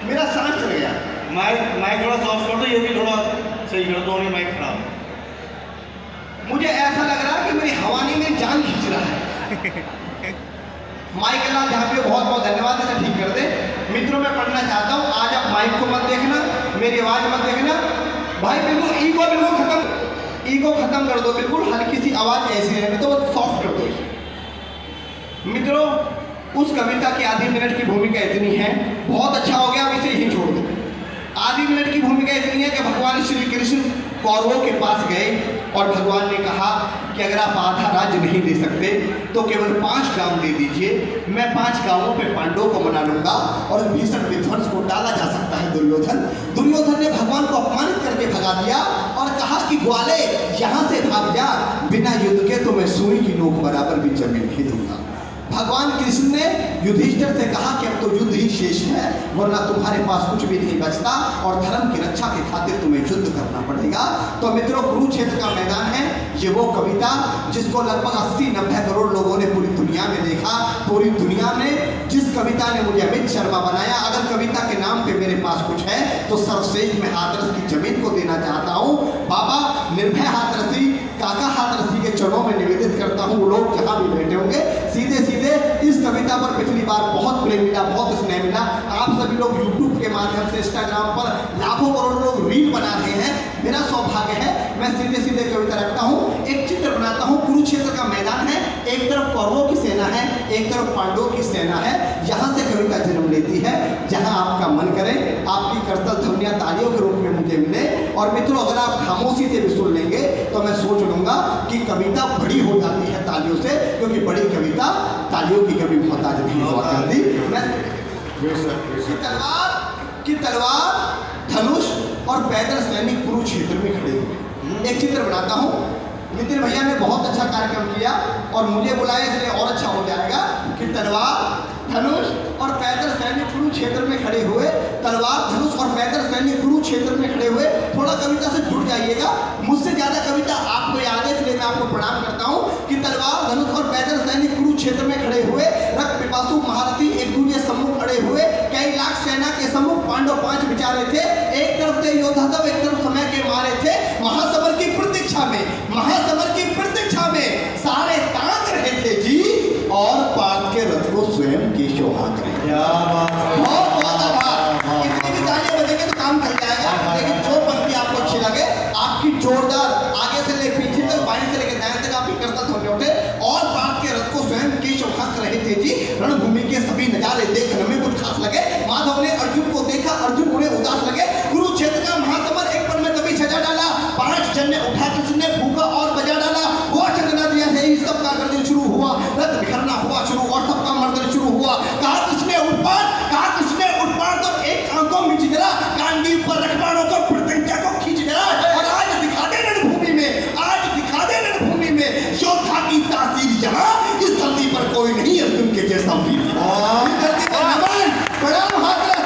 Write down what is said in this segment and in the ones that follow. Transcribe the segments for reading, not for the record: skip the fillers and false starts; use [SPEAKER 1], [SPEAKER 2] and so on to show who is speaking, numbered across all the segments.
[SPEAKER 1] मेरा सांस चल गया।
[SPEAKER 2] माइक थोड़ा सॉफ्ट कर दो, ये भी थोड़ा सही कर दो, नहीं माइक खराब।
[SPEAKER 1] मुझे ऐसा लग रहा है कि मेरी हवानी में जान खींच रहा है। माइक लाल जहाँ पे बहुत बहुत धन्यवाद, इसे ठीक कर दे। मित्रों मैं पढ़ना चाहता हूँ, आज आप माइक को मत देखना, मेरी आवाज़ मत देखना भाई, बिल्कुल ईगो बिल्कुल खत्म, ईगो खत्म कर दो, बिल्कुल हल्की सी आवाज़ ऐसी रहने दो, तो सॉफ्ट कर दो। मित्रों उस कविता की आधी मिनट की भूमिका इतनी है, बहुत अच्छा हो गया, अब इसे यहीं छोड़ दो। आधी मिनट की भूमिका इतनी है कि भगवान श्री कृष्ण कौरवों के पास गए और भगवान ने कहा कि अगर आप आधा राज्य नहीं दे सकते तो केवल 5 गांव दे दीजिए, मैं 5 गांवों पे पांडवों को मना लूंगा और भीषण विध्वंस को टाला जा सकता है। दुर्योधन ने भगवान को अपमानित करके भगा दिया और कहा कि ग्वाले यहाँ से भाग जा, बिना युद्ध के तो मैं सुई की नोक बराबर भी जमीन नहीं दूंगा। भगवान कृष्ण ने युधिष्ठिर से कहा कि अब तो युद्ध ही शेष है, वरना तुम्हारे पास कुछ भी नहीं बचता और धर्म की रक्षा के खातिर तुम्हें युद्ध करना पड़ेगा। तो मित्रों कुरुक्षेत्र का मैदान है, ये वो कविता जिसको लगभग 80-90 करोड़ लोगों ने पूरी दुनिया में देखा। पूरी दुनिया में जिस कविता ने मुझे अमित शर्मा बनाया, अगर कविता के नाम पे मेरे पास कुछ है तो सर्वश्रेष्ठ में हाथरस की जमीन को देना चाहता हूँ। बाबा निर्भय हाथरसी, काका हाथरसी के चरणों में निवेदित करता हूँ, वो लोग जहाँ भी बैठे होंगे सीधे इस कविता पर पिछली बार बहुत प्रेम मिला, बहुत स्नेह मिला। आप सभी लोग YouTube के माध्यम से, इंस्टाग्राम पर लाखों करोड़ों लोग रील बना रहे हैं, मेरा सौभाग्य है मैं सीधे कविता रखता हूँ, एक चित्र बनाता हूँ। कुरुक्षेत्र का मैदान है, एक तरफ कौरवों की सेना है, एक तरफ पांडवों की सेना है, यहाँ से कविता जन्म लेती है। जहाँ आपका मन करे आपकी करतल ध्वनियाँ तालियों के रूप में मुझे मिले। और मित्रों अगर आप खामोशी से भी सुन लेंगे तो मैं सोच लूंगा कि कविता बड़ी हो जाती है तालियों से, क्योंकि बड़ी कविता तालियों की कभी मोहताज नहीं हुआ करती। तलवार, धनुष और पैदल सैनिक कुरुक्षेत्र में खड़े हुए। एक चित्र बनाता हूँ। नितिन भैया ने बहुत अच्छा कार्यक्रम किया और मुझे बुलाया, इसलिए और अच्छा हो जाएगा कि तलवार, धनुष और पैदल सैनिक कुरुक्षेत्र में खड़े हुए। तलवार, धनुष और पैदल सैनिक कुरुक्षेत्र में खड़े हुए। थोड़ा कविता से जुड़ जाइएगा, मुझसे ज्यादा कविता आपको याद है, इसलिए मैं आपको प्रणाम करता हूँ कि तलवार, धनुष और पैदल सैनिक कुरुक्षेत्र में खड़े हुए। रक्त पिपासु महारथी एक दूसरे सम्मुख खड़े हुए। कई लाख सेना के सम्मुख पांडव 5 विचारे थे। एक तरफ थे योद्धा तब, एक तरफ समय के मारे थे। महासमर की प्रतीक्षा में, महासमर की प्रतीक्षा में सारे ताक रहे थे जी, और पार्थ के रथ को स्वयं केशव हाँक रहे। बहुत बहुत आभार। इतनी भी तालियां बजेंगे तो काम चल जाएगा। लेकिन जो पंक्ति आपको अच्छी लगे, आपकी जोरदार आगे से ले पीछे तक, बाएं से लेकर दाएं तक आपकी करतल ध्वनि उठे। और पार्थ के रथ को स्वयं केशव हाँक रहे थे जी। रणभूमि के सभी नजारे देखने में कुछ खास लगे। माधव ने अर्जुन को देखा, अर्जुन उन्हें उदास लगे। कुरुक्षेत्र का महासमर एक पल में तभी सजा डाला। 5 जन ने उठा, कृष्ण ने फूंका और बजा डाला। हुआ चंदना दिया है, सबका गर्दन शुरू हुआ, रथ बिखरना हुआ शुरू और सबका मर्दन शुरू हुआ। कहा कृष्ण ने उठ पार, कहा कृष्ण ने उठ पार, तो एक आंखों में जरा गांडीव पर रखवाड़ों को प्रत्यंचा को खींच जरा। और आज दिखा दे रणभूमि में, आज दिखा दे रणभूमि में योद्धा की तासीर जहां, इस धरती पर कोई नहीं अर्जुन के जैसा वीर। इस धरती पर नमन, प्रणाम हाथरस।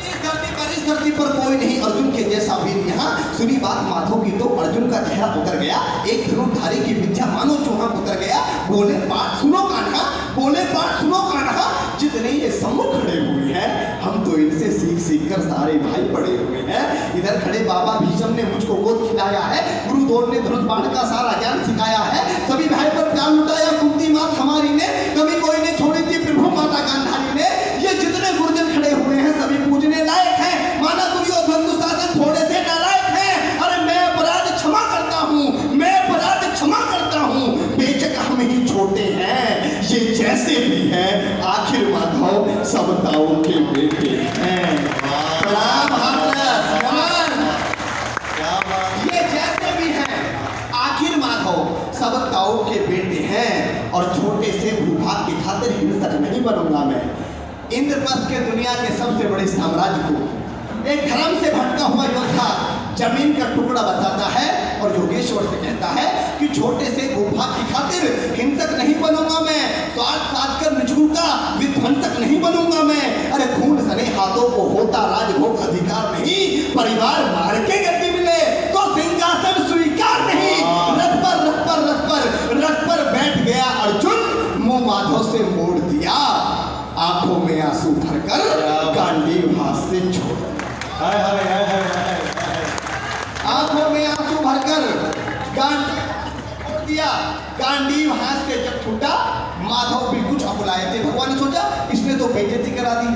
[SPEAKER 1] इस धरती पर कोई नहीं अर्जुन के जैसा वीर यहाँ। सुनी बात माधव की तो अर्जुन का चेहरा उतर गया। एक धनुर्धारी की विद्या मानो चूहा उतर गया। बोले पाठ सुनो कान्हा, बोले पाठ सुनो कान्हा, जितने ये सम्मुख खड़े हुए हैं हम तो इनसे सीख कर सारे भाई पड़े हुए हैं। इधर खड़े बाबा भीष्म ने मुझको गोद खिलाया है, गुरु द्रोण ने धनुष बाण का सारा ज्ञान सिखाया है। सभी भाई पर प्यार लुटाया कुंती मात हमारी ने, कभी कोई ने छोड़ी थी प्रभु माता गांधारी ने। ये जितने गुरुजन खड़े हुए हैं सभी पूजने लायक हैं। माना दुर्योधन दुशासन थोड़े से नालायक हैं। अरे मैं अपराध क्षमा करता हूँ, मैं अपराध क्षमा करता हूँ, बेशक हम ही छोटे हैं, ये जैसे भी है आखिर माधव सब ताऊ के बेटे हैं। प्रणाम हाथरस, ये जैसे भी हैं आखिर माधव सब ताऊ के बेटे हैं। और छोटे से भूभाग की खातिर हिंसक नहीं बनूंगा मैं। इंद्रप्रस्थ के दुनिया के सबसे बड़े साम्राज्य को एक धर्म से भटका हुआ योद्धा जमीन का टुकड़ा बताता है और योगेश्वर से कहता है कि छोटे से भूभाग की खातिर हिंसक नहीं बनूंगा मैं, स्वार्थ साध कर निचुड़ का विध्वंसक नहीं बनूंगा मैं। अरे खून सने हाथों को होता राजभोग अधिकार नहीं, परिवार मार के गद्दी मिले तो सिंहासन स्वीकार नहीं। रथ पर बैठ गया अर्जुन, मुंह माधव से मोड़ दिया। आंसू भरकर गांडीव हाथ से छोड़ दिया।
[SPEAKER 2] हाय हाय हाय हाय हाय हाय।
[SPEAKER 1] आंखों में आंसू भरकर छोड़ दिया। गांडीव हाथ से जब छूटा, माधव भी कुछ अकुलाए थे। भगवान ने सोचा इसने तो बेइज्जती करा दी,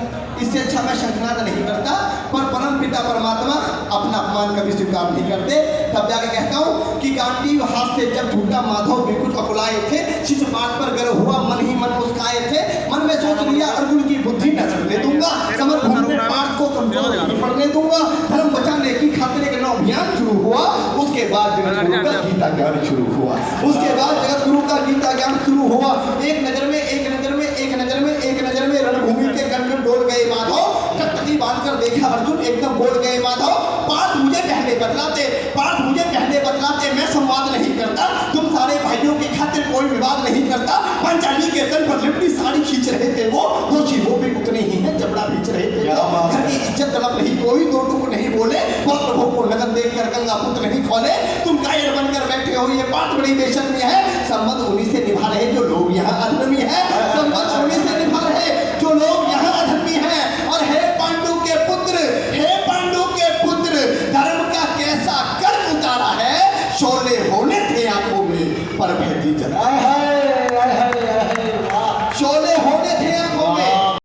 [SPEAKER 1] इससे अच्छा मैं शंखनाद नहीं करता। पर परम पिता परमात्मा अपना अपमान कभी स्वीकार नहीं करते। तब जाके कहता हूँ कि गांडीव हाथ से जब छूटा, माधव भी कुछ अकुलाए थे। शिष्य बात पर गर्व हुआ, मन ही मन मुस्काए थे। मन में सोच लिया अर्जुन की बुद्धि न चलने दूंगा, समरभूमि में पाठ को कमजोर नहीं पड़ने दूंगा। धर्म बचाने की खातिर एक नौ अभियान शुरू हुआ। उसके बाद जगत गुरु का गीता ज्ञान शुरू हुआ। उसके बाद जगत गुरु का गीता ज्ञान शुरू हुआ। एक नजर में एक नजर में एक नजर में एक नजर में रणभूमि के कण डोल गए माधव। टकटकी बांधकर देखा अर्जुन, एकदम बोल गए माधव, पार्थ मुझे पहले बतलाते, पार्थ मुझे पहले बतलाते, मैं संवाद नहीं करता। तुम सारे भाइयों की खातिर कोई विवाद नहीं करता। पंचाली के तल पर लिपटी साड़ी खींच रहे थे वो, दोषी वो भी उतने ही है, जबड़ा खींच रहे थे। घर की इज्जत तड़प नहीं कोई, दो टुक नहीं बोले, बहुत प्रभु को नगद देखकर गंगा पुत्र नहीं खोले। तुम कायर बनकर बैठे हो, ये बात बड़ी बेशर्मी है। संबंध उन्हीं से निभा रहे जो लोग यहाँ अधर्मी है। संबंध उन्हीं से निभा रहे जो लोग यहाँ अधर्मी है। और हे पांडु के पुत्र, हे पांडु के पुत्र, धर्म का कैसा कर्म उतारा है। शोले होने थे आंखों में पर भय की जला।